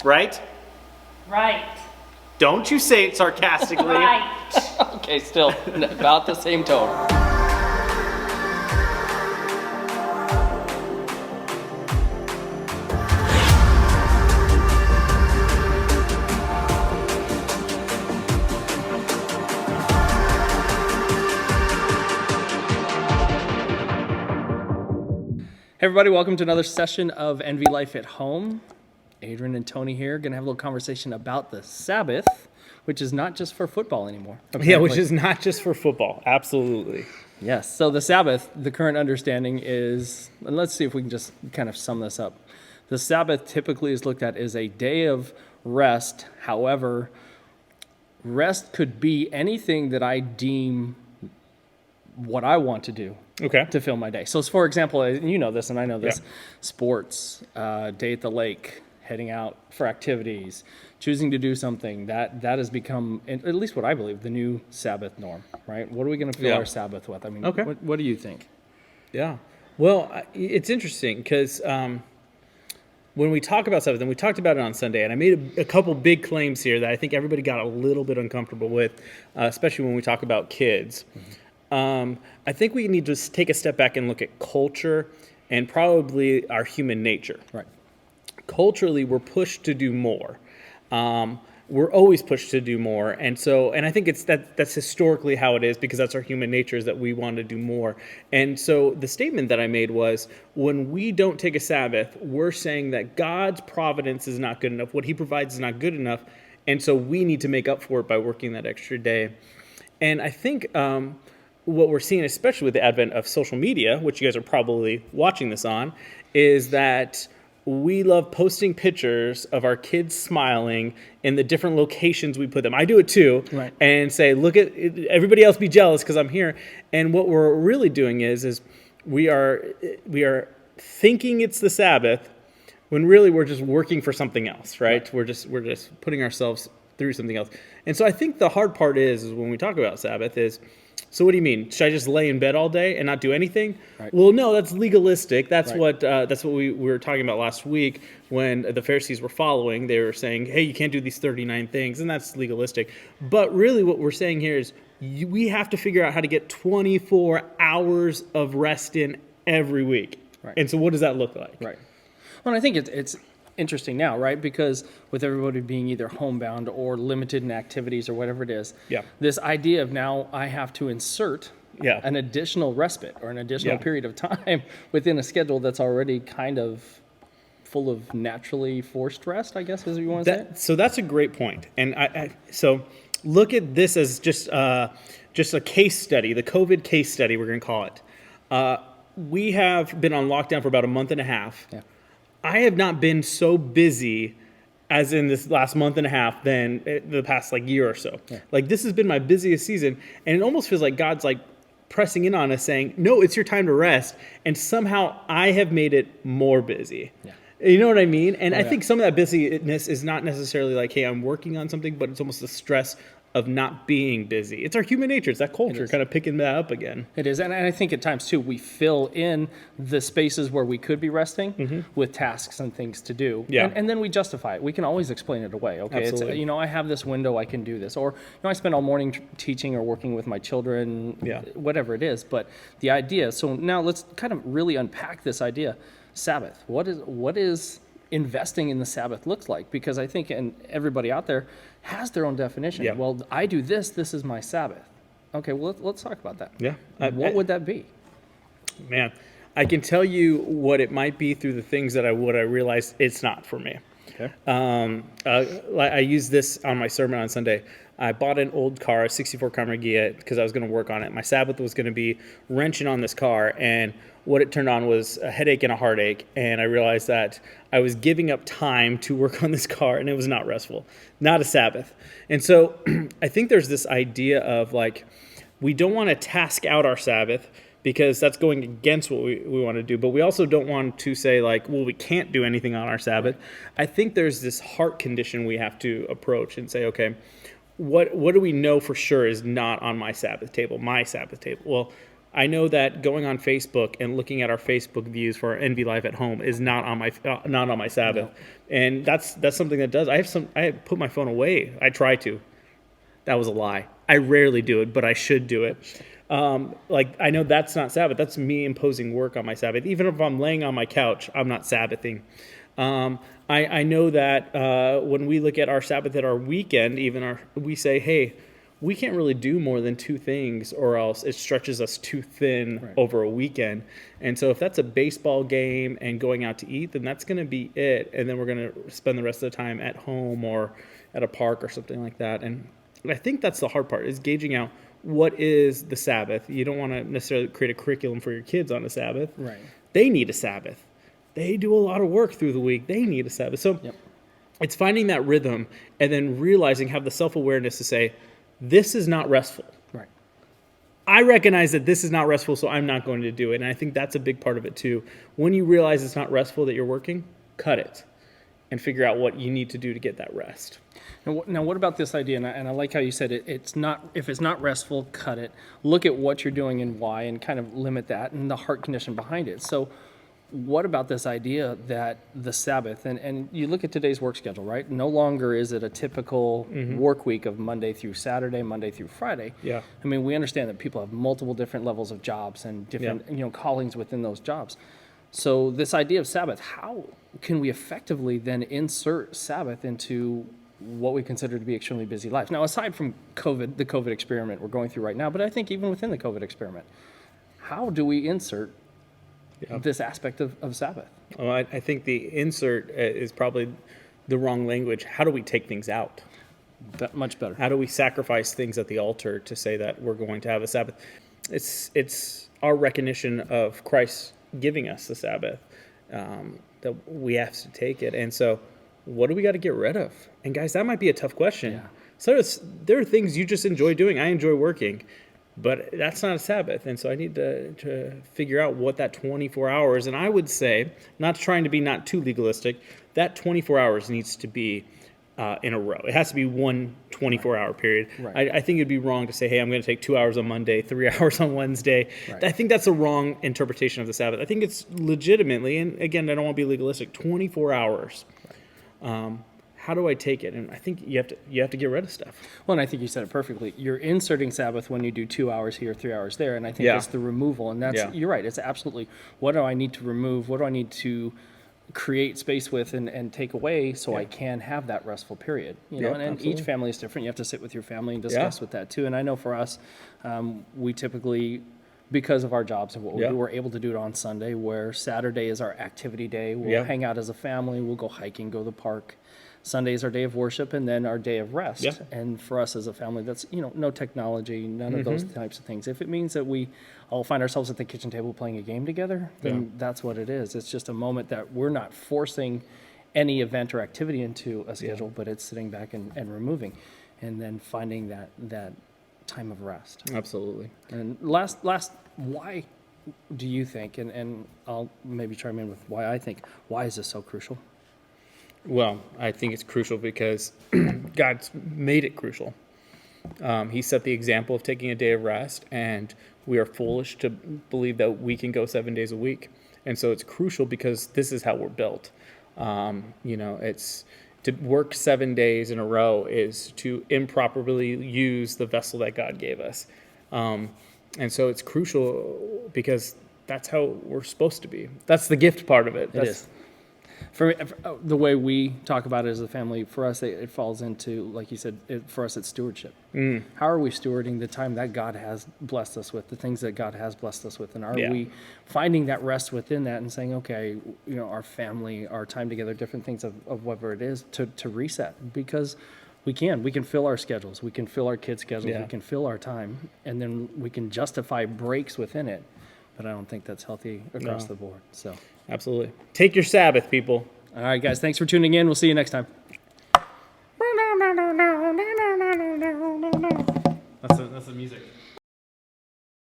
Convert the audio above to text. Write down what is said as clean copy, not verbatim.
right? Right. Don't you say it sarcastically. Right. Okay, still about the same tone. Hey everybody, welcome to another session of NVLIFE at Home. Adrian and Tony here, going to have a little conversation about the Sabbath, which is not just for football anymore. Apparently. Yeah, which is not just for football. Absolutely. Yes, so the Sabbath, the current understanding is, and let's see if we can just kind of sum this up. The Sabbath typically is looked at as a day of rest. However, rest could be anything that I deem what I want to do. Okay. To fill my day. So, for example, you know this and I know this, sports, day at the lake, heading out for activities, choosing to do something, that has become, at least what I believe, the new Sabbath norm, right? What are we going to fill our Sabbath with? I mean, what do you think? Yeah. Well, it's interesting because when we talk about Sabbath, and we talked about it on Sunday, and I made a couple big claims here that I think everybody got a little bit uncomfortable with, especially when we talk about kids. Mm-hmm. I think we need to take a step back and look at culture and probably our human nature. Right. Culturally, we're pushed to do more. We're always pushed to do more, and I think that's historically how it is because that's our human nature is that we want to do more. And so the statement that I made was when we don't take a Sabbath, we're saying that God's providence is not good enough. What He provides is not good enough, and so we need to make up for it by working that extra day. And I think what we're seeing, especially with the advent of social media, which you guys are probably watching this on, is that we love posting pictures of our kids smiling in the different locations we put them. I do it too, right. And say, look at everybody else, be jealous because I'm here. And what we're really doing is we are thinking it's the Sabbath when really we're just working for something else, right? We're just putting ourselves through something else. And so I think the hard part is when we talk about Sabbath is, so what do you mean? Should I just lay in bed all day and not do anything? Right. Well, no, that's legalistic. That's what we were talking about last week when the Pharisees were following. They were saying, hey, you can't do these 39 things, and that's legalistic. But really what we're saying here is we have to figure out how to get 24 hours of rest in every week. Right. And so what does that look like? Right. Well, I think it's interesting now, right? Because with everybody being either homebound or limited in activities or whatever it is, this idea of now I have to insert an additional respite or an additional period of time within a schedule that's already kind of full of naturally forced rest, I guess is what you want to say? So that's a great point. And so look at this as just a case study, the COVID case study, we're going to call it. We have been on lockdown for about a month and a half. Yeah. I have not been so busy as in this last month and a half than the past year or so. Yeah. This has been my busiest season, and it almost feels like God's pressing in on us saying, no, it's your time to rest, and somehow I have made it more busy. Yeah. You know what I mean? And I think some of that busyness is not necessarily hey, I'm working on something, but it's almost the stress of not being busy. It's our human nature. It's that culture kind of picking that up again. It is. And I think at times, too, we fill in the spaces where we could be resting with tasks and things to do. Yeah. And then we justify it. We can always explain it away. Okay, absolutely. It's, I have this window, I can do this. Or, I spend all morning teaching or working with my children, whatever it is. But the idea, so now let's kind of really unpack this idea. Sabbath. What is investing in the Sabbath looks like? Because I think everybody out there has their own definition. Yeah. Well, I do this is my Sabbath. Okay, well, let's talk about that. Yeah. What would that be? Man, I can tell you what it might be through the things that I realized it's not for me. Okay. I used this on my sermon on Sunday. I bought an old car, a 64 Carnegie, because I was going to work on it. My Sabbath was going to be wrenching on this car, and what it turned on was a headache and a heartache, and I realized that I was giving up time to work on this car, and it was not restful, not a Sabbath. And so I think there's this idea of we don't want to task out our Sabbath because that's going against what we want to do, but we also don't want to say well, we can't do anything on our Sabbath. I think there's this heart condition we have to approach and say, okay, what do we know for sure is not on my Sabbath table? Well, I know that going on Facebook and looking at our Facebook views for our NVLIFE at home is not on my Sabbath, and that's something that does. I put my phone away. I try to. That was a lie. I rarely do it, but I should do it. I know that's not Sabbath. That's me imposing work on my Sabbath. Even if I'm laying on my couch, I'm not Sabbathing. I know that when we look at our Sabbath at our weekend, we say, hey, we can't really do more than 2 things or else it stretches us too thin over a weekend. And so if that's a baseball game and going out to eat, then that's going to be it. And then we're going to spend the rest of the time at home or at a park or something like that. And I think that's the hard part, is gauging out what is the Sabbath. You don't want to necessarily create a curriculum for your kids on a Sabbath. Right. They need a Sabbath. They do a lot of work through the week. They need a Sabbath. So it's finding that rhythm and then realizing, have the self-awareness to say, this is not restful. Right. I recognize that this is not restful, so I'm not going to do it. And I think that's a big part of it too. When you realize it's not restful that you're working, cut it and figure out what you need to do to get that rest. Now, what about this idea? And I like how you said it. It's not, if it's not restful, cut it. Look at what you're doing and why, and kind of limit that and the heart condition behind it. So what about this idea that the Sabbath, and you look at today's work schedule, right? No longer is it a typical work week of Monday through Saturday, Monday through Friday. Yeah. I mean, we understand that people have multiple different levels of jobs and different callings within those jobs. So this idea of Sabbath, how can we effectively then insert Sabbath into what we consider to be extremely busy life? Now, aside from COVID, the COVID experiment we're going through right now, but I think even within the COVID experiment, how do we insert this aspect of Sabbath? Well, I think the insert is probably the wrong language. How do we take things out? Much better. How do we sacrifice things at the altar to say that we're going to have a Sabbath? It's our recognition of Christ giving us the Sabbath that we have to take it. And so what do we got to get rid of? And guys, that might be a tough question. Yeah. So there are things you just enjoy doing. I enjoy working, but that's not a Sabbath. And so I need to figure out what that 24 hours, and I would say, not trying to be not too legalistic, that 24 hours needs to be in a row. It has to be one 24-hour period. Right. I think it'd be wrong to say, hey, I'm going to take 2 hours on Monday, 3 hours on Wednesday. Right. I think that's a wrong interpretation of the Sabbath. I think it's legitimately, and again, I don't want to be legalistic, 24 hours. How do I take it? And I think you have to get rid of stuff. Well, and I think you said it perfectly. You're inserting Sabbath when you do 2 hours here, 3 hours there, and I think it's the removal. And that's you're right. It's absolutely, what do I need to remove? What do I need to create space with and take away so I can have that restful period? You know, and each family is different. You have to sit with your family and discuss with that too. And I know for us, we typically, because of our jobs and what we do, we're able to do it on Sunday, where Saturday is our activity day. We'll hang out as a family. We'll go hiking, go to the park. Sunday is our day of worship, and then our day of rest. Yeah. And for us as a family, that's, no technology, none of those types of things. If it means that we all find ourselves at the kitchen table playing a game together, then that's what it is. It's just a moment that we're not forcing any event or activity into a schedule, but it's sitting back and removing, and then finding that time of rest. Absolutely. And last, why do you think, and I'll maybe chime in with why is this so crucial? Well, I think it's crucial because God's made it crucial. He set the example of taking a day of rest, and we are foolish to believe that we can go 7 days a week. And so it's crucial because this is how we're built. It's to work 7 days in a row is to improperly use the vessel that God gave us. And so it's crucial because that's how we're supposed to be. That's the gift part of it. It is. For the way we talk about it as a family, for us, it falls into, like you said, for us, it's stewardship. How are we stewarding the time that God has blessed us with, the things that God has blessed us with? And are we finding that rest within that and saying, okay, our family, our time together, different things of whatever it is to reset? Because we can fill our schedules. We can fill our kids' schedules. We can fill our time. And then we can justify breaks within it. But I don't think that's healthy across the board. So, absolutely. Take your Sabbath, people. All right, guys. Thanks for tuning in. We'll see you next time.